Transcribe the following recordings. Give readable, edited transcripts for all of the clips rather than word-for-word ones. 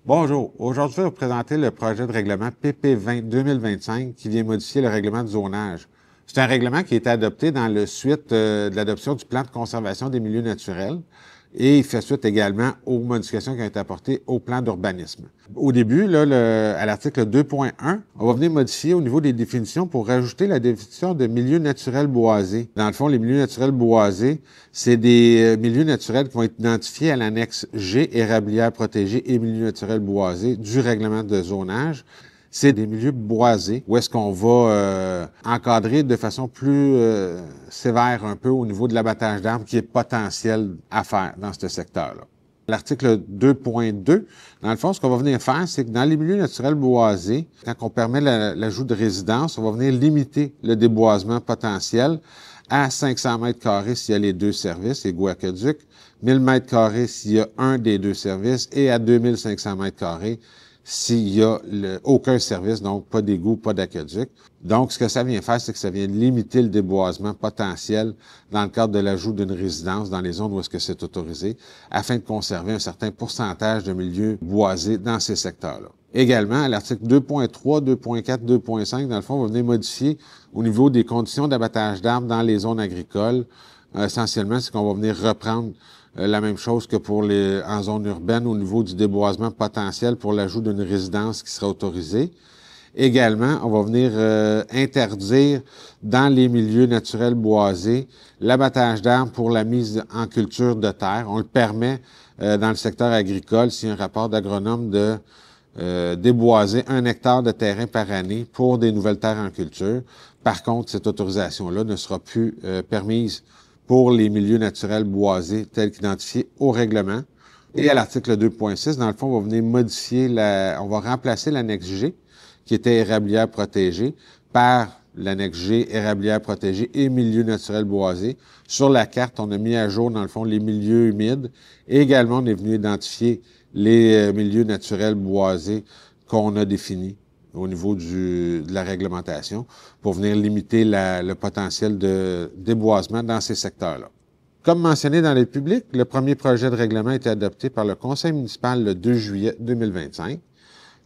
Bonjour. Aujourd'hui, je vais vous présenter le projet de règlement PP20 2025 qui vient modifier le règlement de zonage. C'est un règlement qui a été adopté dans le suite de l'adoption du plan de conservation des milieux naturels et il fait suite également aux modifications qui ont été apportées au plan d'urbanisme. Au début, là, à l'article 2.1, on va venir modifier au niveau des définitions pour rajouter la définition de milieux naturels boisés. Dans le fond, les milieux naturels boisés, c'est des milieux naturels qui vont être identifiés à l'annexe G, érablière protégée et milieux naturels boisés du règlement de zonage. C'est des milieux boisés où est-ce qu'on va encadrer de façon plus sévère un peu au niveau de l'abattage d'arbres qui est potentiel à faire dans ce secteur-là. L'article 2.2, dans le fond, ce qu'on va venir faire, c'est que dans les milieux naturels boisés, quand on permet l'ajout de résidences, on va venir limiter le déboisement potentiel à 500 mètres carrés s'il y a les deux services, égaux aqueduc, 1000 mètres carrés s'il y a un des deux services et à 2500 mètres carrés s'il y a aucun service, donc pas d'égout, pas d'aqueduc. Donc, ce que ça vient faire, c'est que ça vient limiter le déboisement potentiel dans le cadre de l'ajout d'une résidence dans les zones où est-ce que c'est autorisé, afin de conserver un certain pourcentage de milieux boisés dans ces secteurs-là. Également, à l'article 2.3, 2.4, 2.5, dans le fond, on va venir modifier au niveau des conditions d'abattage d'arbres dans les zones agricoles. Essentiellement, c'est qu'on va venir reprendre la même chose que pour en zone urbaine au niveau du déboisement potentiel pour l'ajout d'une résidence qui sera autorisée. Également, on va venir interdire dans les milieux naturels boisés l'abattage d'arbres pour la mise en culture de terre. On le permet dans le secteur agricole s'il y a un rapport d'agronome de déboiser 1 hectare de terrain par année pour des nouvelles terres en culture. Par contre, cette autorisation-là ne sera plus permise pour les milieux naturels boisés tels qu'identifiés au règlement. Et à l'article 2.6, dans le fond, on va venir modifier on va remplacer l'annexe G, qui était érablière protégée, par l'annexe G, érablière protégée et milieux naturels boisés. Sur la carte, on a mis à jour, dans le fond, les milieux humides. Et également, on est venu identifier les milieux naturels boisés qu'on a définis au niveau de la réglementation pour venir limiter le potentiel de déboisement dans ces secteurs-là. Comme mentionné dans les publics, le premier projet de règlement a été adopté par le Conseil municipal le 2 juillet 2025.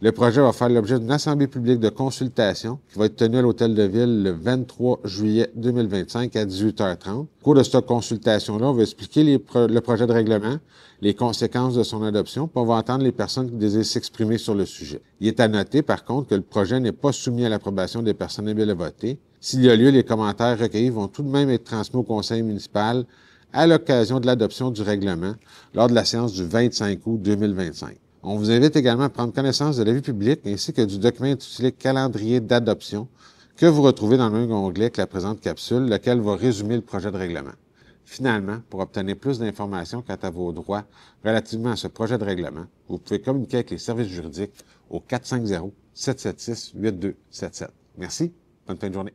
Le projet va faire l'objet d'une assemblée publique de consultation qui va être tenue à l'Hôtel de Ville le 23 juillet 2025 à 18h30. Au cours de cette consultation-là, on va expliquer le projet de règlement, les conséquences de son adoption, puis on va entendre les personnes qui désirent s'exprimer sur le sujet. Il est à noter, par contre, que le projet n'est pas soumis à l'approbation des personnes habiles à voter. S'il y a lieu, les commentaires recueillis vont tout de même être transmis au Conseil municipal à l'occasion de l'adoption du règlement lors de la séance du 25 août 2025. On vous invite également à prendre connaissance de l'avis public ainsi que du document intitulé « Calendrier d'adoption » que vous retrouvez dans le même onglet que la présente capsule, lequel va résumer le projet de règlement. Finalement, pour obtenir plus d'informations quant à vos droits relativement à ce projet de règlement, vous pouvez communiquer avec les services juridiques au 450-776-8277. Merci, bonne fin de journée.